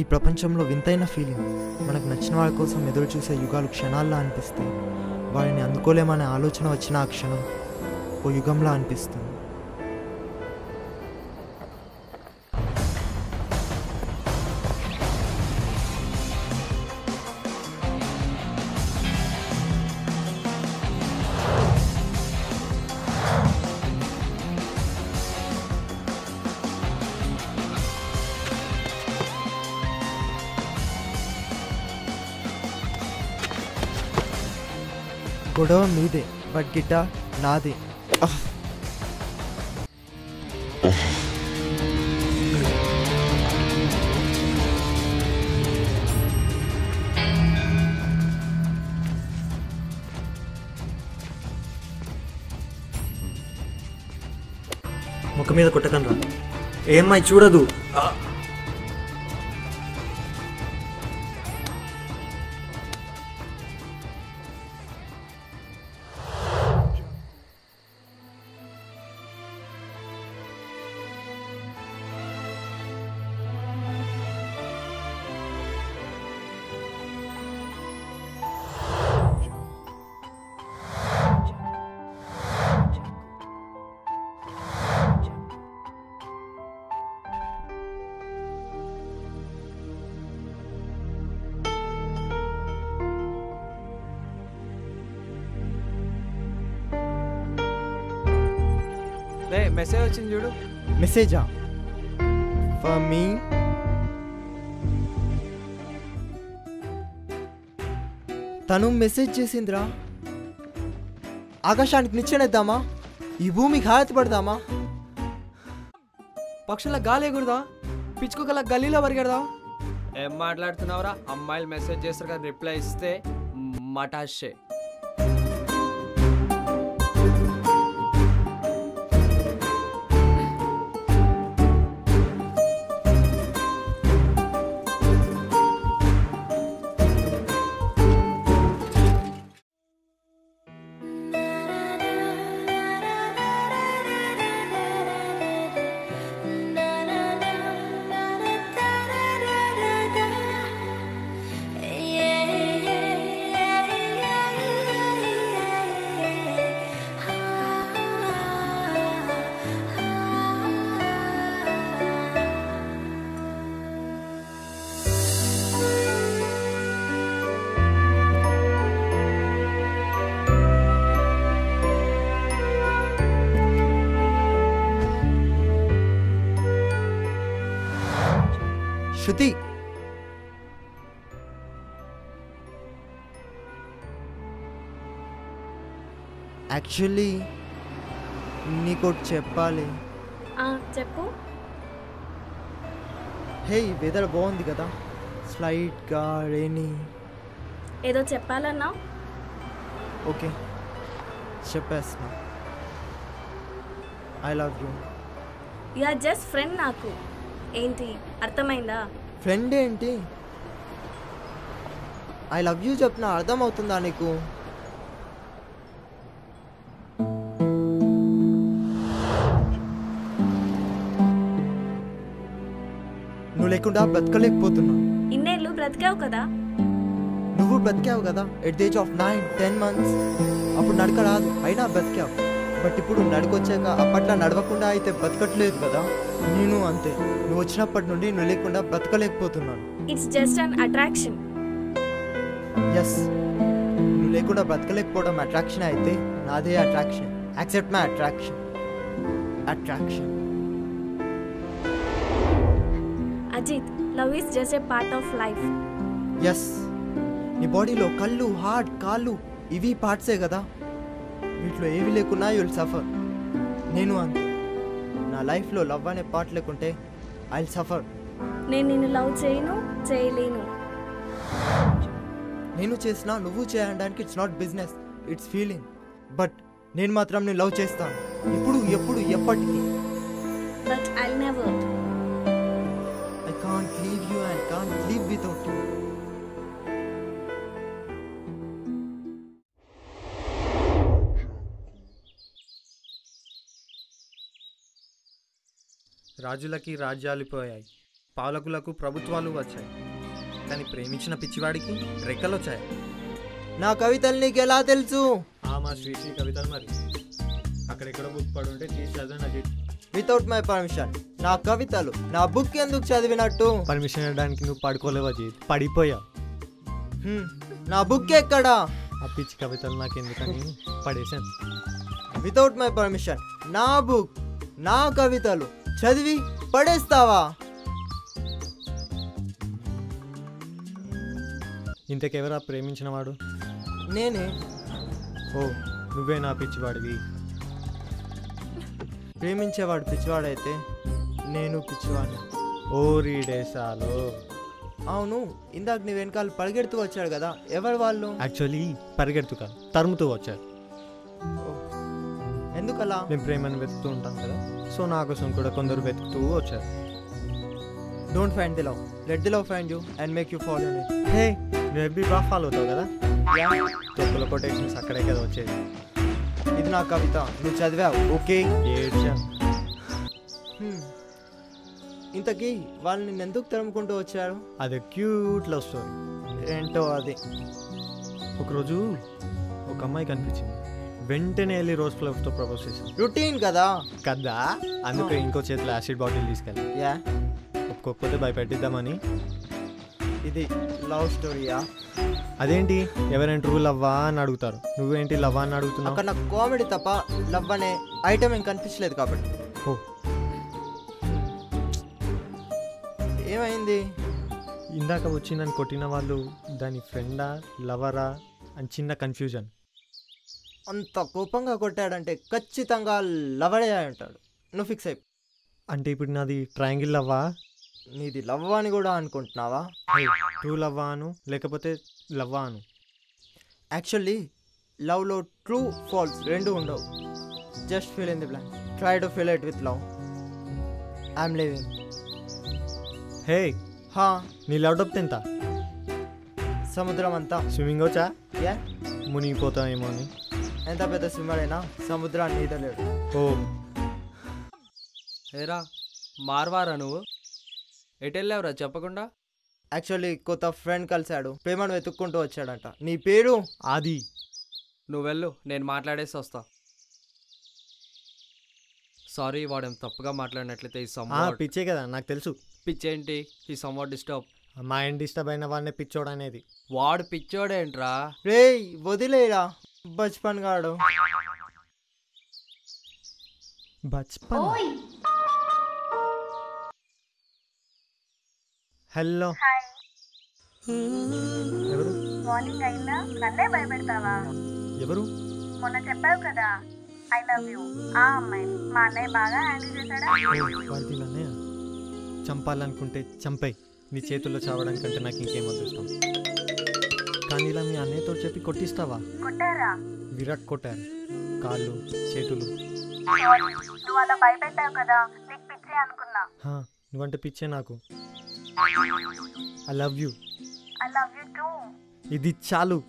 ఈ ప్రపంచంలో వింతైన ఫీలింగ్. మనకు నచ్చిన వాళ్ళ కోసం ఎదురు చూసే యుగాలు క్షణాల్లో అనిపిస్తాయి. వాడిని అందుకోలేమనే ఆలోచన వచ్చిన ఆ క్షణం ఓ యుగంలా అనిపిస్తుంది. గొడవ మీదే, బట్ గిటార్ నాదే. ముఖం మీద కొట్టకనరా, ఏమ్మాయి చూడదు. మెసేజ్ వచ్చింది చూడు. మెసేజా? For me. తను మెసేజ్ చేసిందిరా. ఆకాశానికి నిచ్చెనేద్దామా? ఈ భూమికి హారతి పడదామా? పక్షుల గాలి ఎగురుదా? పిచ్చుకల గల్లీలో పరిగెడదా? ఏం మాట్లాడుతున్నావురా? అమ్మాయిలు మెసేజ్ చేస్తారు కదా, రిప్లై ఇస్తే మటాషే. శృతి, యాక్చువల్లీ నీకోటి చెప్పాలి. చెప్పు. హే, వెదర్ బాగుంది కదా, స్లైట్గా రైనీ. ఏదో చెప్పాలన్నా? ఓకే, చెప్పేస్తున్నా. I love you. You are just friend నాకు. ఏంటి, అర్థమైందా? ఫ్రెండ్ ఏంటి? ఐ లవ్ యూ చెప్పిన అర్థమవుతుందా నీకు? నువ్వు లేకుండా బ్రతకలేకపోతున్నా. ఇన్నేళ్ళు బ్రతికావు కదా. నువ్వు బ్రతికావు కదా at the age of 9-10 months. అప్పుడు నడక రాదు, అయినా బ్రతికావు. బట్ ఇప్పుడు నడుకొచ్చాక అప్పట్లో నడవకుండా అయితే బ్రతకట్లేదు కదా. నేను అంతే, నువ్వు వచ్చినప్పటి నుండి నువ్వు లేకుండా బ్రతకలేకపోతున్నాను. It's just an attraction. Yes, నువ్వు లేకుండా బ్రతకలేకపోవడం అట్రాక్షన్ అయితే నాదే attraction. Accept my attraction. Attraction. Ajith, love is just a part of life. Yes, నీ బాడీలో కళ్ళు, హార్ట్, కాళ్ళు ఇవి పార్ట్సే కదా. వీటిలో ఏవి లేకున్నా యు విల్ సఫర్. నేను అంతే, నా లైఫ్లో లవ్ అనే పార్ట్ లేకుంటే ఐ విల్ సఫర్. నేను నిన్ను లవ్ చేయను, చేయలేను. నేను చేసినా నువ్వు చేయడానికి it's not business, it's feeling. But నేను మాత్రం నేను లవ్ చేస్తాను, ఇప్పుడు, ఎప్పుడు, ఎప్పటికీ. But I never. I can't leave you and can't live without you. రాజులకి రాజ్యాలు పోయాయి, పాలకులకు ప్రభుత్వాలు వచ్చాయి, కానీ ప్రేమించిన పిచ్చివాడికి రెక్కలు వచ్చాయి. నా కవితలు నీకు ఎలా తెలుసు? మా శ్రీ కవితలు మరి అక్కడెక్కడ బుక్ పడి ఉంటే తీసి చదివిన అజిత్. వితౌట్ మై పర్మిషన్ నా కవితలు నా బుక్ ఎందుకు చదివినట్టు? పర్మిషన్ ఇవ్వడానికి నువ్వు పడుకోలేవు అజిత్, పడిపోయా. నా బుక్ ఎక్కడా? ఆ పిచ్చి కవితలు నాకు ఎందుకని పడేశాను. వితౌట్ మై పర్మిషన్ నా బుక్ నా కవితలు చదివి పడేస్తావా? ఇంతకెవరా ప్రేమించిన వాడు? నేనే. ఓ నువ్వే నా పిచ్చివాడివి. ప్రేమించేవాడు పిచ్చివాడైతే నేను పిచ్చివాడిని. ఓరి డేసాలో. అవును, ఇందాక నీ వెనకాల పరిగెడుతూ వచ్చాడు కదా, ఎవరు వాళ్ళు? యాక్చువల్లీ పరిగెడుతూ కాదు, తరుముతూ వచ్చారు. ఎందుకలా? నేను ప్రేమను వెతుకుతూ ఉంటాను కదా, సో నా కోసం కూడా కొందరు వెతుకుతూ వచ్చారు. Don't find the love, let the love find you and make you follow in it. Hey, నువ్వు ఎవ్రీ బాగా ఫాలో అవుతావు కదా. తొక్కుల కొటేషన్స్ అక్కడే కదా వచ్చేది. ఇది నా కవిత, నువ్వు చదివావు. ఓకే, ఏడ్చా. ఇంతకీ వాళ్ళు నిన్ను ఎందుకు తరుముకుంటూ వచ్చారు? అది క్యూట్ లవ్ స్టోరీ. ఏంటో అది. ఒకరోజు ఒక అమ్మాయి కనిపించింది, వెంటనే వెళ్ళి రోజ్ ఫ్లవర్స్తో ప్రపోజ్ చేశాను. రొటీన్ కదా. కదా, అందుకే ఇంకో చేతిలో యాసిడ్ బాటిల్ తీసుకెళ్ళి యా, ఒక్కొక్కతే భయపెట్టిద్దామని. ఇది లవ్ స్టోరీయా? అదేంటి, ఎవరైనా ట్రూ లవ్వా అని అడుగుతారు, నువ్వేంటి లవ్వా అని అడుగుతున్నావు? అక్కడ నాకు కామెడీ తప్ప లవ్ అనే ఐటమ్ ఏం కనిపించలేదు కాబట్టి. ఓ, ఏమైంది? ఇందాక వచ్చి నన్ను కొట్టిన వాళ్ళు దాని ఫ్రెండా లవరా అని చిన్న కన్ఫ్యూజన్. అంత కోపంగా కొట్టాడంటే ఖచ్చితంగా లవడే అంటాడు. నువ్వు ఫిక్స్ అయిపో. అంటే ఇప్పుడు నాది ట్రయాంగిల్ లవ్వా? నీది లవ్ అని కూడా అనుకుంటున్నావా? ట్రూ లవ్వా అను, లేకపోతే లవ్వా అను. యాక్చువల్లీ లవ్లో ట్రూ ఫాల్స్ రెండు ఉండవు. Just fill in the blank, try to fill it with love. I'm living. Hey, హా, నీ లవ్ డెప్త్ ఎంత? సముద్రం అంతా. స్విమ్మింగ్ వచ్చా? యా, మునిగిపోతామేమో అని. ఎంత పెద్ద స్విమ్మర్ అయినా సముద్రాన్ని ఈదలేడు. ఓ, ఏరా మార్వారా నువ్వు? ఎటు వెళ్ళావురా చెప్పకుండా? యాక్చువల్లీ కొత్త ఫ్రెండ్ కలిశాడు, ప్రేమను వెతుక్కుంటూ వచ్చాడంట. నీ పేరు? ఆది. నువ్వు వెళ్ళు, నేను మాట్లాడేసి వస్తా. సారీ, వాడేం తప్పుగా మాట్లాడినట్లయితే ఈ పిచ్చే కదా, నాకు తెలుసు. పిచ్చేంటి? ఈ సమ్వాట్ డిస్టర్బ్. మా ఇంటి డిస్టర్బ్ అయిన వాడిని పిచ్చోడు అనేది. వాడు పిచ్చోడేంట్రా? రేయ్ వదిలేరా బచ్పన్ గాడు. బచ్పన్. హలో, ఎవరు? మార్నింగ్ అయిందా? నన్నే భయపెడతావా? ఎవరు? మొన్న చెప్పావు కదా ఐ లవ్ యూ, ఆ అమ్మాయిని మా అన్నయ్య బాగా హ్యాండిల్ చేశాడా? వాడికి అన్నయ్య చంపాలనుకుంటే చంపై, నీ చేతుల్లో చావడానికంటే నాకు ఇంకేం అదృష్టం. కానీ ఇలా మీ అన్నయ్యతో చెప్పి కొట్టిస్తావా? కొట్టారా? విరాట్ కొట్టారు, కాళ్ళు చేతులు. నువ్వు అలా భయపెట్టావు కదా, నీకు పిచ్చి అనుకున్నా. నువ్వంటే పిచ్చే నాకు. I love you. I love you two. ఇది చాలు.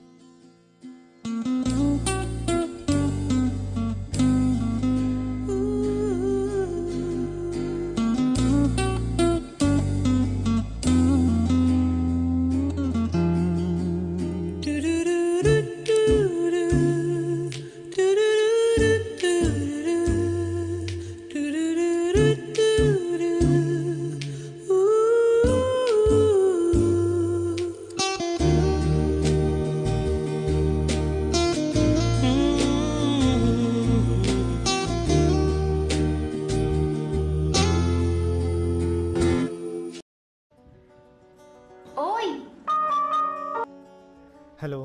హలో,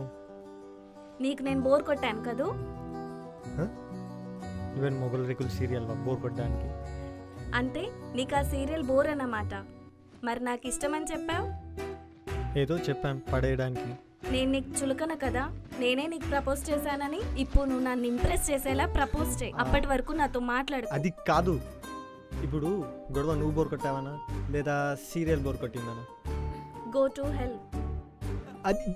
నీకు నేను బోర్ కొట్టాను కదూ? ఈవెన్ మొగల్ రేకుల్ సీరియల్ బోర్ కొట్టడానికి. అంటే నీకు ఆ సీరియల్ బోర్ అన్నమాట. మరి నాకు ఇష్టమని చెప్పావు. ఏదో చెప్పాను పడేయడానికి. నేను నీకు చులకన కదా, నేనే నీకు ప్రపోజ్ చేశానని. ఇప్పుడు నువ్వు నన్ను ఇంప్రెస్ చేసేలా ప్రపోజ్ చేయి. అప్పటి వరకు నాతో మాట్లాడు. అది కాదు, ఇప్పుడు గొడవ నువ్వు బోర్ కొట్టావనా లేదా సీరియల్ బోర్ కొట్టిందనా? Go to hell. అది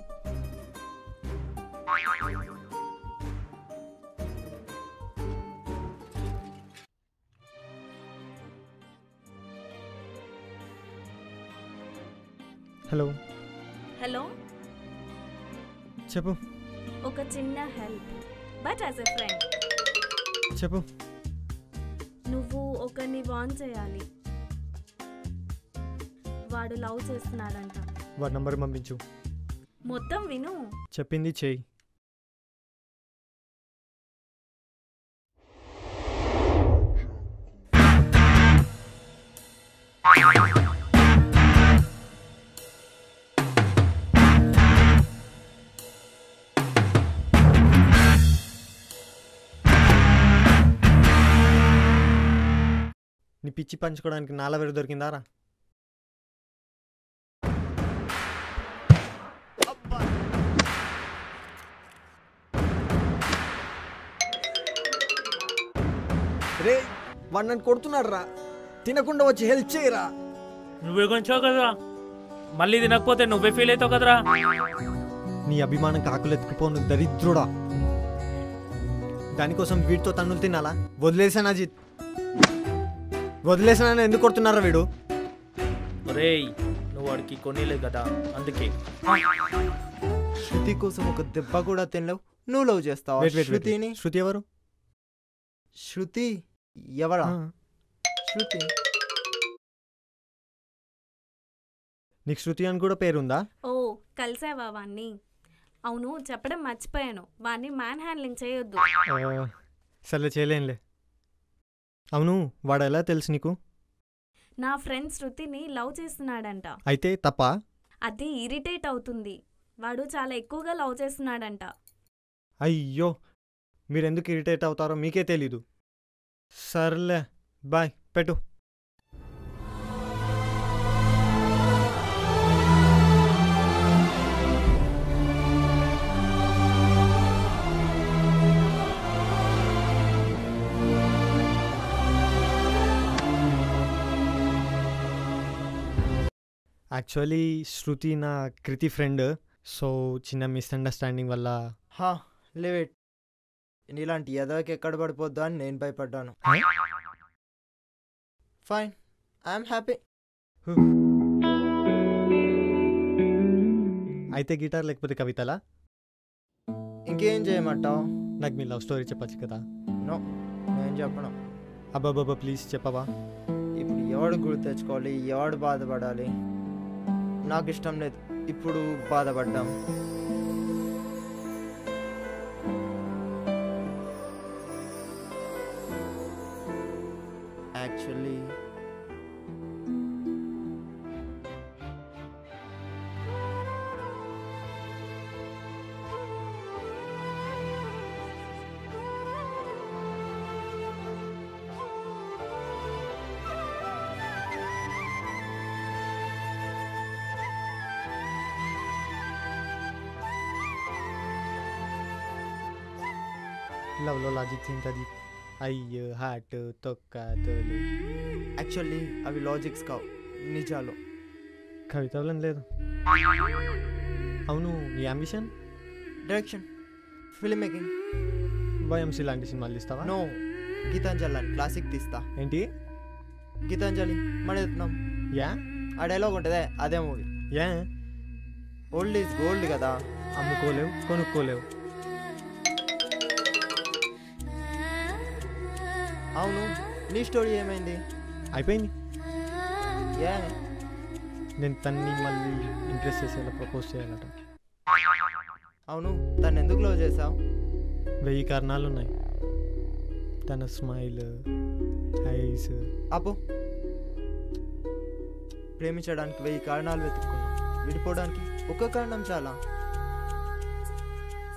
హలో హలో, చెప్పు ఒక చిన్న help, but as a friend. చెప్పు. నువ్వు ఒకరిని వార్న్ చేయాలి. వాడు లవ్ చేస్తున్నాడంట. వాడి నంబర్ పంపించు. మొత్తం విను. చెప్పింది చేయి. నీ పిచ్చి పంచుకోవడానికి నాలా వేరు దొరికిందారా? రే వాడు నన్ను కొడుతున్నాడు రా, తినకుండా వచ్చి హెల్ప్ చేయరా. నువ్వే కొంచావు కదరా, మళ్ళీ తినకపోతే నువ్వే ఫీల్ అవుతావు కదరా. నీ అభిమానం కాకులు ఎత్తుకుపోను దరిద్రుడా. దానికోసం వీడితో తన్నులు తినాలా? వదిలేసాను అజిత్, వదిలేసానని ఎందుకు కొడుతున్నారా వీడు? రేయ్ నువ్వు వాడికి కొనిలేదు కదా అందుకే. శృతి కోసం ఒక దెబ్బ కూడా తినలేవు, నువ్వు లవ్ చేస్తావా శృతిని? శృతి ఎవరు? శృతి ఎవరా? శృతి నీకు శృతి అని కూడా పేరుందా? ఓ, కలిసావా వాణ్ణి? అవును, చెప్పడం మర్చిపోయాను, వాణ్ణి మ్యాన్ హ్యాండ్లింగ్ చేయొద్దు. సర్లే చేయలేనులే. అవును, వాడు ఎలా తెలుసు నీకు? నా ఫ్రెండ్ శృతిని లవ్ చేస్తున్నాడంట. అయితే తప్ప? అది ఇరిటేట్ అవుతుంది. వాడు చాలా ఎక్కువగా లవ్ చేస్తున్నాడంట. అయ్యో, మీరెందుకు ఇరిటేట్ అవుతారో మీకే తెలీదు. సర్లే బాయ్, పెట్టు. యాక్చువల్లీ శృతి నా కృతి ఫ్రెండ్. సో చిన్న మిస్అండర్స్టాండింగ్ వల్ల. హా లివిట్. నీలాంటి ఎదవకి ఎక్కడ పడిపోద్దా అని నేను భయపడ్డాను. Fine, I'm happy. అయితే గిటార్ లేకపోతే కవితలా? ఇంకేం చేయమంటావు? నాకు మీ లవ్ స్టోరీ చెప్పచ్చు కదా? నో, నేను చెప్పను. అబ్బాబాబా ప్లీజ్ చెప్పవా? ఇప్పుడు ఎవడు గుర్తు తెచ్చుకోవాలి, ఎవడు బాధపడాలి? నాకు ఇష్టం లేదు ఇప్పుడు బాధపడ్డాం. యాక్చువల్లీ లవ్లో లాజిక్స్ ఏంటది? అయ్యో హార్ట్ తొక్క తోలు. యాక్చువల్లీ అవి లాజిక్స్ కావు, నిజాలు. కవితలం లేదు. అవును, నీ ambition? Direction, film making. YMC లాంటి సినిమాలు తీస్తావా? నో, గీతాంజలి అని క్లాసిక్ తీస్తా. ఏంటి? గీతాంజలి మడెత్తున్నాం. యా? ఆ డైలాగ్ ఉంటుందే, అదే movie. Yeah? Old is gold కదా. అమ్ముకోలేవు, కొనుక్కోలేవు. అవును, నీ స్టోరీ ఏమైంది? అయిపోయింది. ఏ? నేను తన్ని మళ్ళీ ఇంప్రెస్ చేసేలా ప్రపోజ్ చేయాలట. అవును, తను ఎందుకు లవ్ చేసావు? 1000 కారణాలు ఉన్నాయి. తన స్మైల్, ఐస్. అప్పు, ప్రేమించడానికి 1000 కారణాలు వెతుక్కున్నా, విడిపోవడానికి ఒక కారణం చాలా.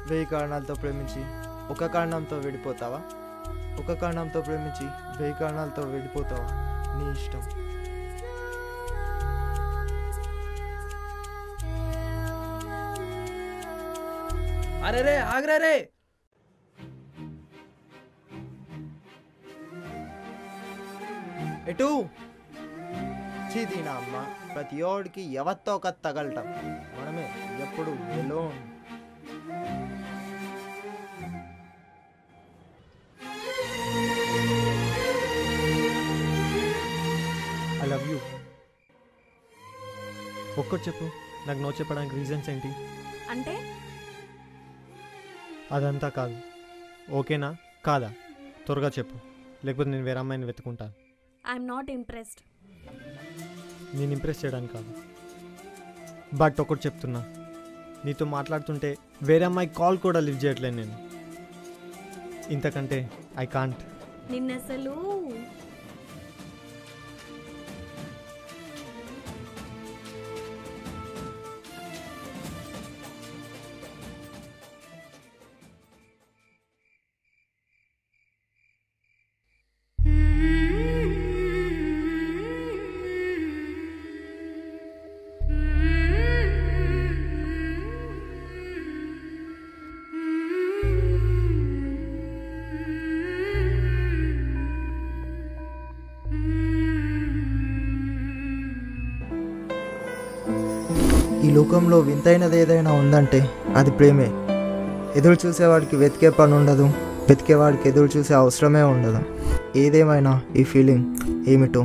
1000 కారణాలతో ప్రేమించి ఒక కారణంతో విడిపోతావా? ఒక కారణంతో ప్రేమించి 1000 కారణాలతో విడిపోతావా? నీ ఇష్టం. అరే రే ఆగ్రా రే. ఎటు చీదీనా అమ్మ, ప్రతి ఓడికి ఎవరితో ఒక తగలటం, మనమే ఎప్పుడు ఎలోన్. I love you. ఒక్కటి చెప్పు. నాకు నో చెప్పడానికి రీజన్స్ ఏంటి? అంటే అదంతా కాదు. ఓకేనా కాదా త్వరగా చెప్పు, లేకపోతే నేను వేరే అమ్మాయిని వెతుకుంటాను. I'm not impressed. నేను ఇంప్రెస్ చేయడానికి కాదు, బట్ ఒకటి చెప్తున్నా, నీతో మాట్లాడుతుంటే వేరే అమ్మాయి కాల్ కూడా లిఫ్ట్ చేయట్లేదు నేను. ఇంతకంటే ఐ కాంట్. నిన్నసలు ఈ లోకంలో వింతైనది ఏదైనా ఉందంటే అది ప్రేమే. ఎదురు చూసేవాడికి వెతికే పని ఉండదు, వెతికేవాడికి ఎదురు చూసే అవసరమే ఉండదు. ఏదేమైనా ఈ ఫీలింగ్ ఏమిటో